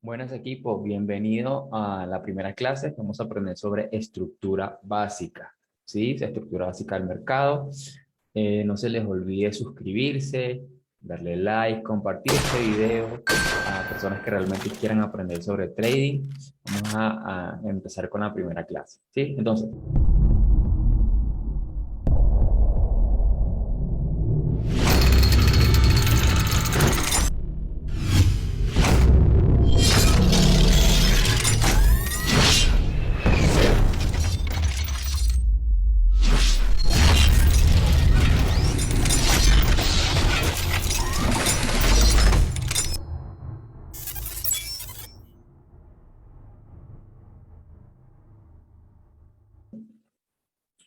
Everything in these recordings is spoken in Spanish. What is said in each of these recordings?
Buenas equipo, bienvenido a la primera clase. Vamos a aprender sobre estructura básica, ¿sí? Estructura básica del mercado. No se les olvide suscribirse, darle like, compartir este video a personas que realmente quieran aprender sobre trading. Vamos a empezar con la primera clase, ¿sí? Entonces,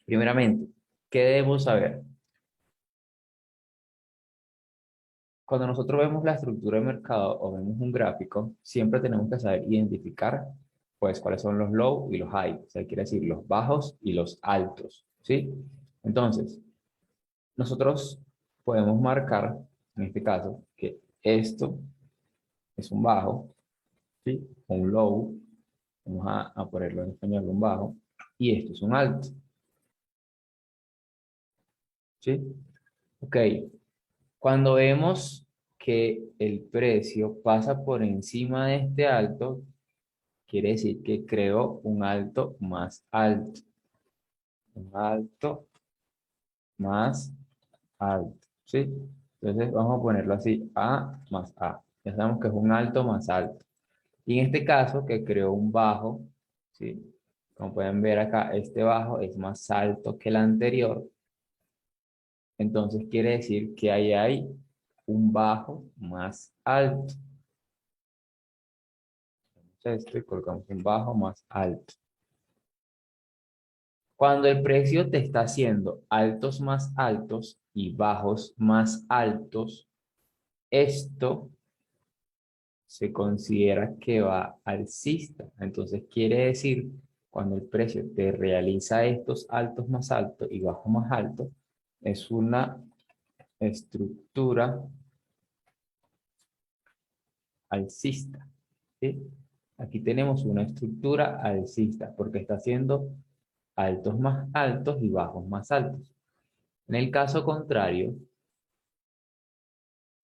primeramente, ¿qué debemos saber? Cuando nosotros vemos la estructura de mercado o vemos un gráfico, siempre tenemos que saber identificar, pues, cuáles son los low y los high. O sea, quiere decir los bajos y los altos, ¿sí? Entonces, nosotros podemos marcar, en este caso, que esto es un bajo, ¿sí? O un low. Vamos a ponerlo en español, un bajo. Y esto es un alto, ¿sí? Ok. Cuando vemos que el precio pasa por encima de este alto, quiere decir que creó un alto más alto. Un alto más alto. ¿Sí? Entonces vamos a ponerlo así, A más A. Ya sabemos que es un alto más alto. Y en este caso, que creó un bajo, ¿sí? Como pueden ver acá, este bajo es más alto que el anterior. Entonces quiere decir que ahí hay un bajo más alto. Esto y colocamos un bajo más alto. Cuando el precio te está haciendo altos más altos y bajos más altos, esto se considera que va alcista. Entonces quiere decir, cuando el precio te realiza estos altos más altos y bajos más altos, es una estructura alcista. ¿Sí? Aquí tenemos una estructura alcista porque está haciendo altos más altos y bajos más altos. En el caso contrario,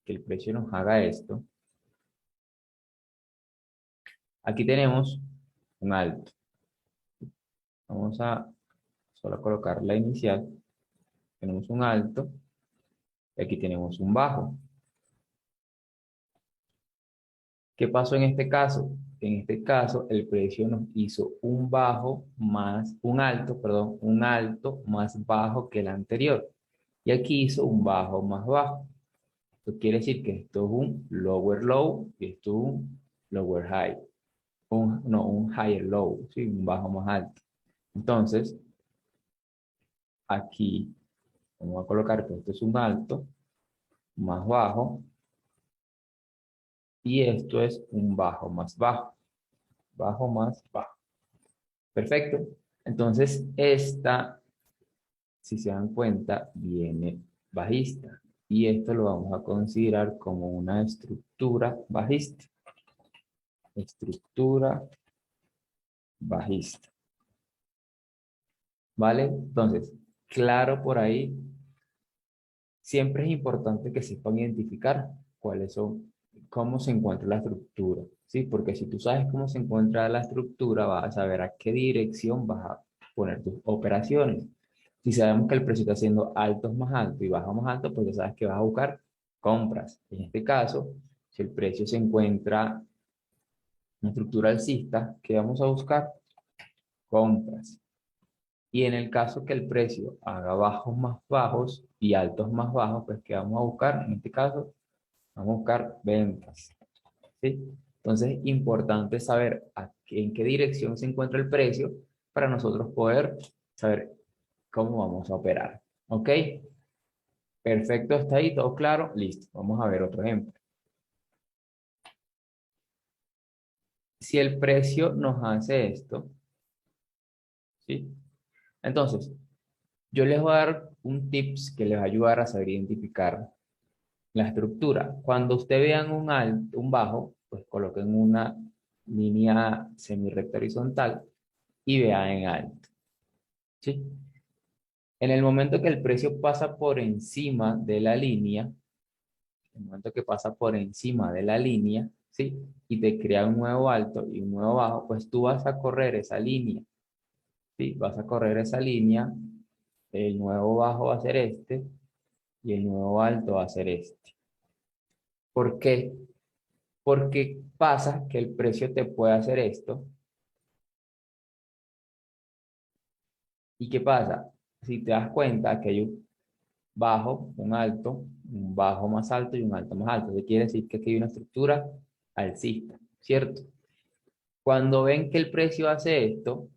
que el precio nos haga esto, aquí tenemos un alto. Vamos a solo colocar la inicial. Tenemos un alto y aquí tenemos un bajo. ¿Qué pasó en este caso? En este caso, el precio nos hizo un bajo más, un alto, perdón, un alto más bajo que el anterior. Y aquí hizo un bajo más bajo. Esto quiere decir que esto es un lower low y esto es un lower high. No, un higher low, ¿sí? Un bajo más alto. Entonces, aquí vamos a colocar que esto es un alto más bajo y esto es un bajo más bajo. Bajo más bajo. Perfecto. Entonces, esta, si se dan cuenta, viene bajista. Y esto lo vamos a considerar como una estructura bajista. Estructura bajista. ¿Vale? Entonces, claro por ahí, siempre es importante que sepan identificar cuáles son, cómo se encuentra la estructura, ¿sí? Porque si tú sabes cómo se encuentra la estructura, vas a saber a qué dirección vas a poner tus operaciones. Si sabemos que el precio está haciendo altos más altos y bajos más altos, pues ya sabes que vas a buscar compras. En este caso, si el precio se encuentra en una estructura alcista, ¿qué vamos a buscar? Compras. Y en el caso que el precio haga bajos más bajos y altos más bajos, pues ¿qué vamos a buscar? En este caso, vamos a buscar ventas. ¿Sí? Entonces, es importante saber en qué dirección se encuentra el precio para nosotros poder saber cómo vamos a operar. ¿Ok? Perfecto, está ahí, todo claro, listo. Vamos a ver otro ejemplo. Si el precio nos hace esto, ¿sí? Entonces, yo les voy a dar un tips que les va a ayudar a saber identificar la estructura. Cuando usted vean un alto, un bajo, pues coloquen una línea semirrecta horizontal y BA en alto. ¿Sí? En el momento que el precio pasa por encima de la línea, en el momento que pasa por encima de la línea, ¿sí? Y te crea un nuevo alto y un nuevo bajo, pues tú vas a correr esa línea, ¿sí? Vas a correr esa línea, el nuevo bajo va a ser este y el nuevo alto va a ser este. ¿Por qué? Porque pasa que el precio te puede hacer esto. ¿Y qué pasa? Si te das cuenta que hay un bajo, un alto, un bajo más alto y un alto más alto. Eso quiere decir que aquí hay una estructura alcista, ¿cierto? Cuando ven que el precio hace esto,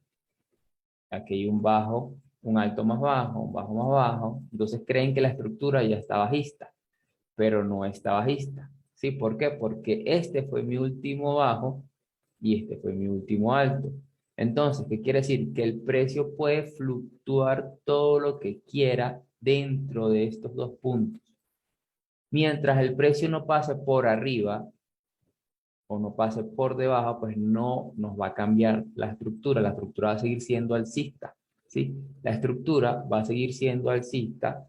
aquí hay un bajo, un alto más bajo, un bajo más bajo, entonces creen que la estructura ya está bajista, pero no está bajista. ¿Sí? ¿Por qué? Porque este fue mi último bajo y este fue mi último alto. Entonces, ¿qué quiere decir? Que el precio puede fluctuar todo lo que quiera dentro de estos dos puntos. Mientras el precio no pase por arriba o no pase por debajo, pues no nos va a cambiar la estructura va a seguir siendo alcista, ¿sí? La estructura va a seguir siendo alcista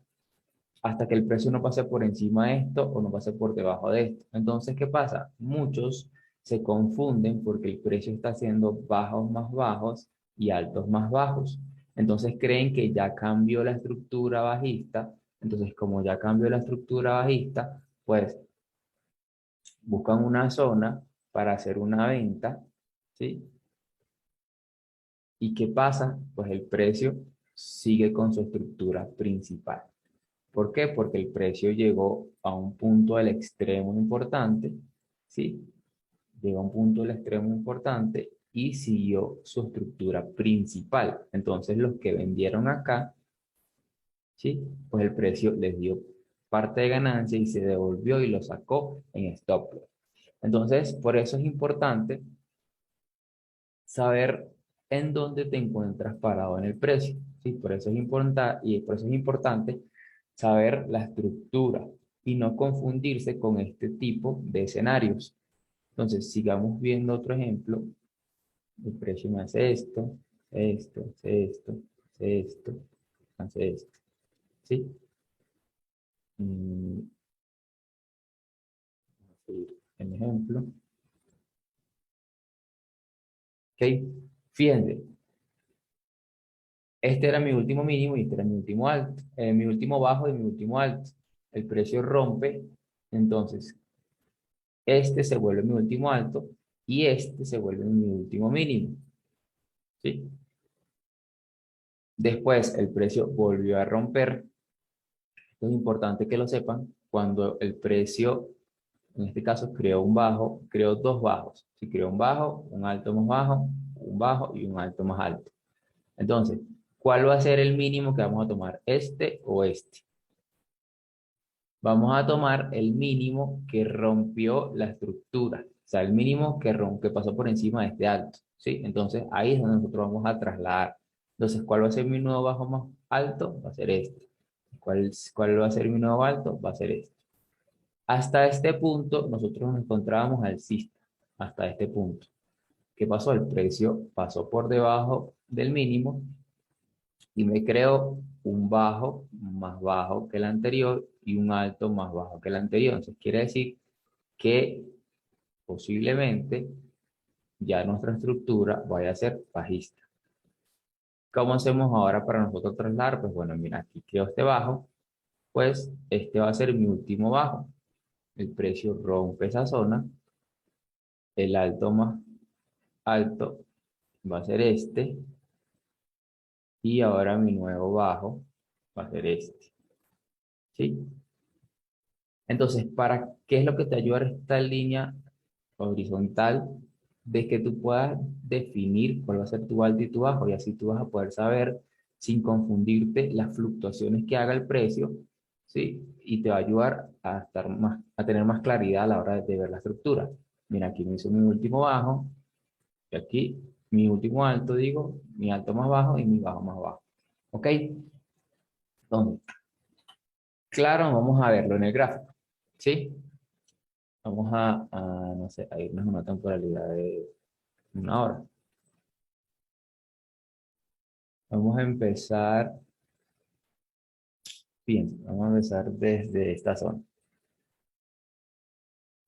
hasta que el precio no pase por encima de esto o no pase por debajo de esto. Entonces, ¿qué pasa? Muchos se confunden porque el precio está haciendo bajos más bajos y altos más bajos. Entonces creen que ya cambió la estructura bajista. Entonces, como ya cambió la estructura bajista, pues buscan una zona para hacer una venta, ¿sí? ¿Y qué pasa? Pues el precio sigue con su estructura principal. ¿Por qué? Porque el precio llegó a un punto del extremo importante, ¿sí? Llegó a un punto del extremo importante y siguió su estructura principal. Entonces los que vendieron acá, ¿sí? Pues el precio les dio parte de ganancia y se devolvió y lo sacó en stop loss. Entonces, por eso es importante saber en dónde te encuentras parado en el precio, ¿sí? Por eso es importante y por eso es importante saber la estructura y no confundirse con este tipo de escenarios. Entonces, sigamos viendo otro ejemplo. El precio me hace esto, hace esto, hace esto, ¿sí? Mm, Vamos a seguir el ejemplo. ¿Ok? Fíjense, este era mi último mínimo y este era mi último alto, mi último bajo y mi último alto. El precio rompe, entonces este se vuelve mi último alto y este se vuelve mi último mínimo, ¿sí? Después el precio volvió a romper. Es importante que lo sepan. Cuando el precio, en este caso, creó un bajo, creó dos bajos. Si creó un bajo, un alto más bajo, un bajo y un alto más alto. Entonces, ¿cuál va a ser el mínimo que vamos a tomar? ¿Este o este? Vamos a tomar el mínimo que rompió la estructura, o sea, el mínimo que pasó por encima de este alto, ¿sí? Entonces, ahí es donde nosotros vamos a trasladar. Entonces, ¿cuál va a ser mi nuevo bajo más alto? Va a ser este. ¿Cuál va a ser mi nuevo alto? Va a ser este. Hasta este punto, nosotros nos encontrábamos alcista, hasta este punto. ¿Qué pasó? El precio pasó por debajo del mínimo y me creo un bajo más bajo que el anterior y un alto más bajo que el anterior. Entonces quiere decir que posiblemente ya nuestra estructura vaya a ser bajista. ¿Cómo hacemos ahora para nosotros trasladar? Pues bueno, mira, aquí quedó este bajo, pues este va a ser mi último bajo. El precio rompe esa zona, el alto más alto va a ser este y ahora mi nuevo bajo va a ser este. ¿Sí? Entonces, ¿para qué es lo que te ayuda esta línea horizontal? De que tú puedas definir cuál va a ser tu alto y tu bajo, y así tú vas a poder saber, sin confundirte, las fluctuaciones que haga el precio, ¿sí? Y te va a ayudar a estar más, a tener más claridad a la hora de ver la estructura. Mira, aquí me hizo mi último bajo, y aquí mi último alto, digo, mi alto más bajo y mi bajo más bajo. ¿Ok? Entonces, claro, vamos a verlo en el gráfico, ¿sí? Vamos no sé, a irnos a una temporalidad de... una hora. Vamos a empezar, bien, vamos a empezar desde esta zona.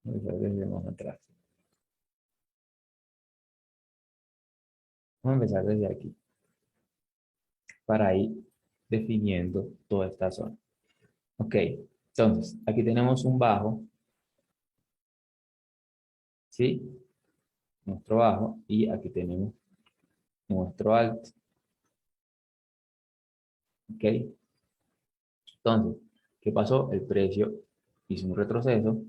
Vamos a empezar desde más atrás. Vamos a empezar desde aquí para ir definiendo toda esta zona. Ok, entonces aquí tenemos un bajo, ¿sí? Nuestro bajo y aquí tenemos nuestro alto. Ok, entonces, ¿qué pasó? El precio hizo un retroceso,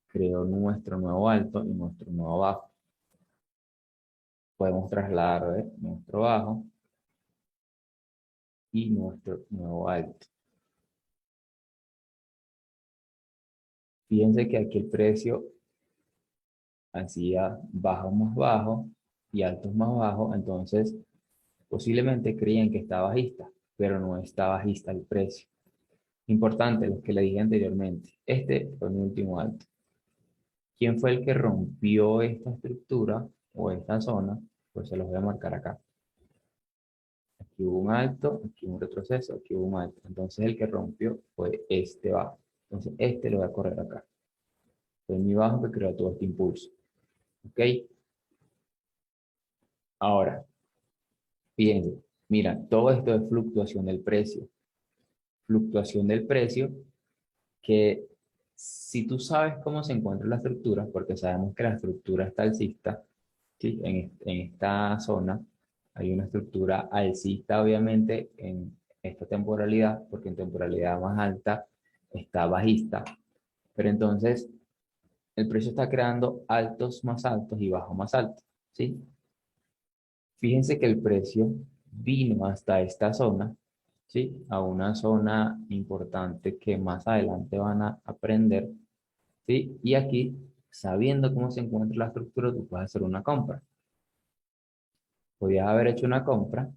creó nuestro nuevo alto y nuestro nuevo bajo. Podemos trasladar, ¿eh? Nuestro bajo y nuestro nuevo alto. Fíjense que aquí el precio hacía bajos más bajos y altos más bajos, entonces posiblemente creían que está bajista, pero no está bajista el precio. Importante, lo que le dije anteriormente, este fue mi último alto. ¿Quién fue el que rompió esta estructura o esta zona? Pues se los voy a marcar acá. Aquí hubo un alto, aquí hubo un retroceso, aquí hubo un alto. Entonces el que rompió fue este bajo. Entonces este lo voy a correr acá. Fue mi bajo que creó todo este impulso. ¿Ok? Ahora, fíjense, mira, todo esto es fluctuación del precio. Fluctuación del precio que si tú sabes cómo se encuentra la estructura, porque sabemos que la estructura está alcista, ¿sí? En esta zona hay una estructura alcista, obviamente, en esta temporalidad, porque en temporalidad más alta está bajista. Pero entonces, el precio está creando altos más altos y bajos más altos, ¿sí? Fíjense que el precio vino hasta esta zona, ¿sí? A una zona importante que más adelante van a aprender, ¿sí? Y aquí, sabiendo cómo se encuentra la estructura, tú puedes hacer una compra. Podías haber hecho una compra,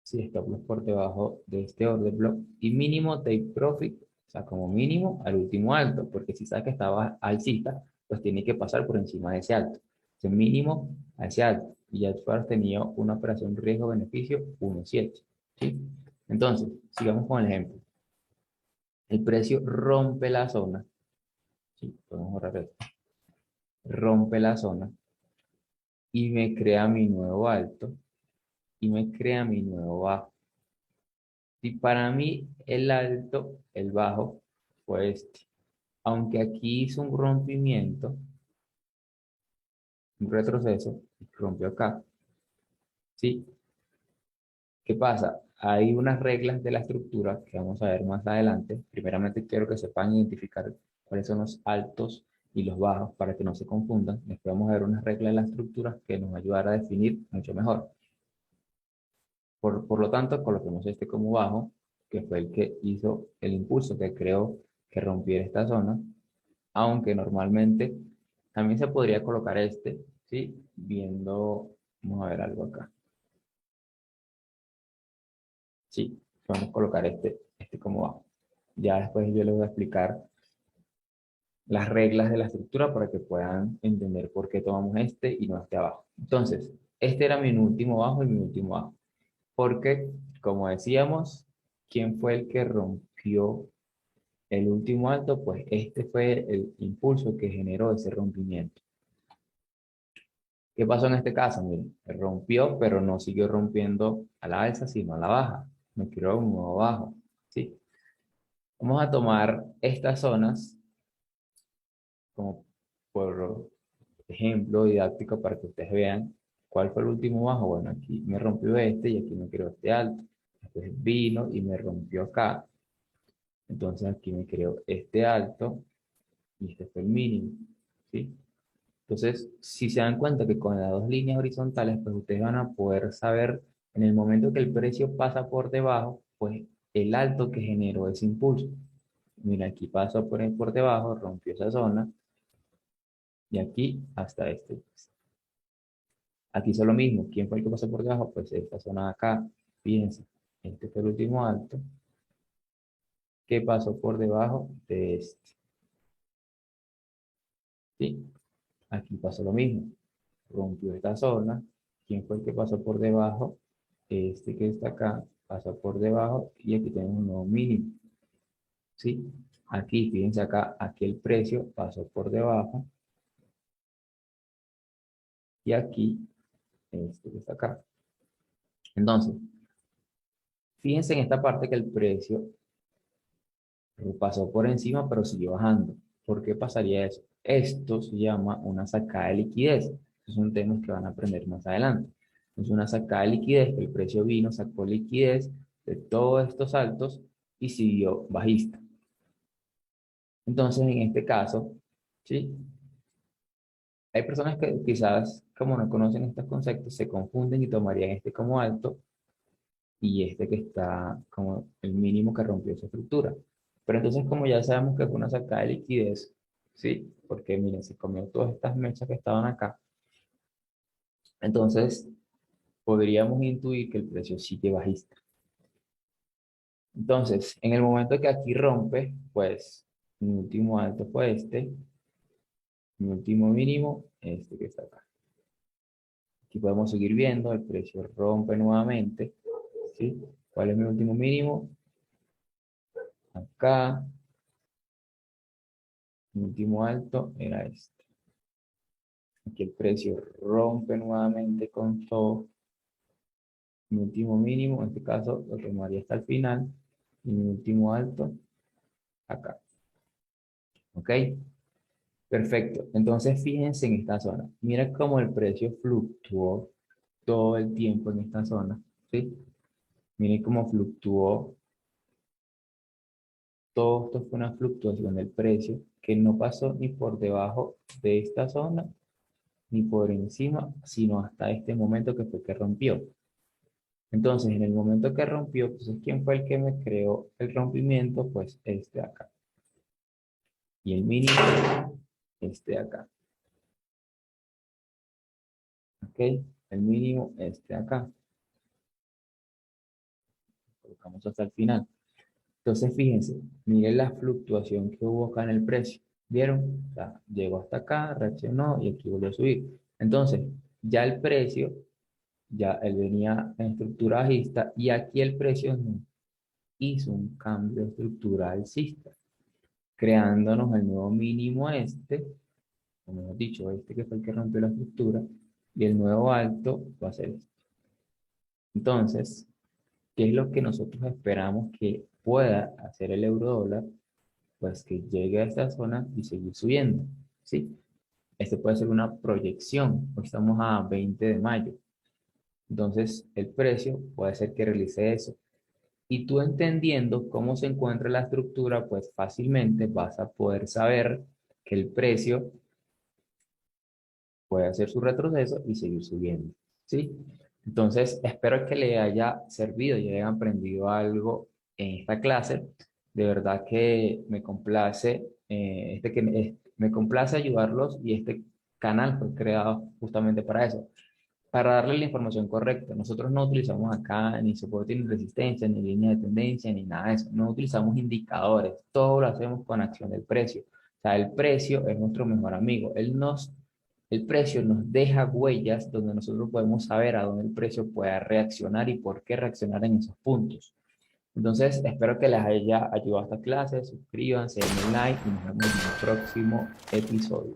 si stop loss por debajo de este order block, y mínimo take profit, o sea, como mínimo al último alto, porque si sabes que estaba alcista, pues tiene que pasar por encima de ese alto. Ese mínimo a ese alto. Y ya tú has tenido una operación riesgo-beneficio 1.7, ¿sí? Entonces, sigamos con el ejemplo. El precio rompe la zona, ¿sí? Podemos borrar esto. Rompe la zona y me crea mi nuevo alto y me crea mi nuevo bajo. Y para mí el alto, el bajo, fue este. Aunque aquí hizo un rompimiento, un retroceso, rompió acá. ¿Sí? ¿Qué pasa? Hay unas reglas de la estructura que vamos a ver más adelante. Primeramente quiero que sepan identificar cuáles son los altos y los bajos para que no se confundan. Después vamos a ver unas reglas de la estructura que nos ayudará a definir mucho mejor. Por lo tanto, coloquemos este como bajo, que fue el que hizo el impulso que creó que rompiera esta zona, aunque normalmente también se podría colocar este, ¿sí? Viendo, vamos a ver algo acá. Sí, podemos colocar este como bajo. Ya después yo les voy a explicar las reglas de la estructura para que puedan entender por qué tomamos este y no este abajo. Entonces, este era mi último bajo y mi último bajo. Porque, como decíamos, ¿quién fue el que rompió el último alto? Pues este fue el impulso que generó ese rompimiento. ¿Qué pasó en este caso? Miren, rompió, pero no siguió rompiendo a la alza, sino a la baja. Me creó un nuevo bajo, ¿sí? Vamos a tomar estas zonas como por ejemplo didáctico para que ustedes vean cuál fue el último bajo. Bueno, aquí me rompió este y aquí me creó este alto. Después vino y me rompió acá. Entonces aquí me creó este alto y este fue el mínimo, ¿sí? Entonces, si se dan cuenta que con las dos líneas horizontales, pues ustedes van a poder saber en el momento que el precio pasa por debajo, pues el alto que generó ese impulso. Mira, aquí pasó por debajo, rompió esa zona y aquí hasta este. Aquí hizo lo mismo. ¿Quién fue el que pasó por debajo? Pues esta zona de acá. Fíjense, este fue el último alto que pasó por debajo de este. ¿Sí? Aquí pasó lo mismo. rompió esta zona. ¿Quién fue el que pasó por debajo? Este que está acá pasó por debajo y aquí tenemos un nuevo mínimo, ¿sí? Aquí, fíjense acá, aquí el precio pasó por debajo y aquí, este que está acá. Entonces, fíjense en esta parte que el precio pasó por encima, pero siguió bajando. ¿Por qué pasaría eso? Esto se llama una sacada de liquidez. Es un tema que van a aprender más adelante. Es una sacada de liquidez, que el precio vino, sacó liquidez de todos estos saltos y siguió bajista. Entonces, en este caso, ¿sí? Hay personas que quizás, como no conocen estos conceptos, se confunden y tomarían este como alto y este que está como el mínimo que rompió esa estructura. Pero entonces, como ya sabemos que fue una sacada de liquidez, ¿sí? Porque miren, se comió todas estas mechas que estaban acá. Entonces, podríamos intuir que el precio sigue bajista. Entonces, en el momento que aquí rompe, pues mi último alto fue este, mi último mínimo, este que está acá. Aquí podemos seguir viendo, el precio rompe nuevamente, ¿sí? ¿Cuál es mi último mínimo? Acá, mi último alto era este. Aquí el precio rompe nuevamente con todo. Mi último mínimo, en este caso lo tomaría hasta el final. Y mi último alto, acá. ¿Ok? Perfecto. Entonces fíjense en esta zona. Mira cómo el precio fluctuó todo el tiempo en esta zona. ¿Sí? Miren cómo fluctuó. Todo esto fue una fluctuación del precio que no pasó ni por debajo de esta zona ni por encima, sino hasta este momento que fue que rompió. Entonces, en el momento que rompió, pues, ¿quién fue el que me creó el rompimiento? Pues este de acá. Y el mínimo, este de acá. ¿Ok? El mínimo, este de acá. Colocamos hasta el final. Entonces, fíjense, miren la fluctuación que hubo acá en el precio. ¿Vieron? O sea, llegó hasta acá, reaccionó y aquí volvió a subir. Entonces, ya el precio, ya él venía en estructura bajista y aquí el precio hizo un cambio estructural alcista, creándonos el nuevo mínimo este, como hemos dicho, este que fue el que rompió la estructura, y el nuevo alto va a ser este. Entonces, ¿qué es lo que nosotros esperamos que pueda hacer el euro dólar? Pues que llegue a esta zona y seguir subiendo, ¿sí? Este puede ser una proyección, hoy estamos a 20 de mayo, entonces el precio puede ser que realice eso. Y tú entendiendo cómo se encuentra la estructura, pues fácilmente vas a poder saber que el precio puede hacer su retroceso y seguir subiendo, ¿sí? Entonces, espero que le haya servido y hayan aprendido algo en esta clase. De verdad que me complace, me complace ayudarlos y este canal fue creado justamente para eso, para darle la información correcta. Nosotros no utilizamos acá ni soporte ni resistencia, ni línea de tendencia, ni nada de eso. No utilizamos indicadores. Todo lo hacemos con acción del precio. O sea, el precio es nuestro mejor amigo. El precio nos deja huellas donde nosotros podemos saber a dónde el precio pueda reaccionar y por qué reaccionar en esos puntos. Entonces, espero que les haya ayudado esta clase. Suscríbanse, denle like y nos vemos en el próximo episodio.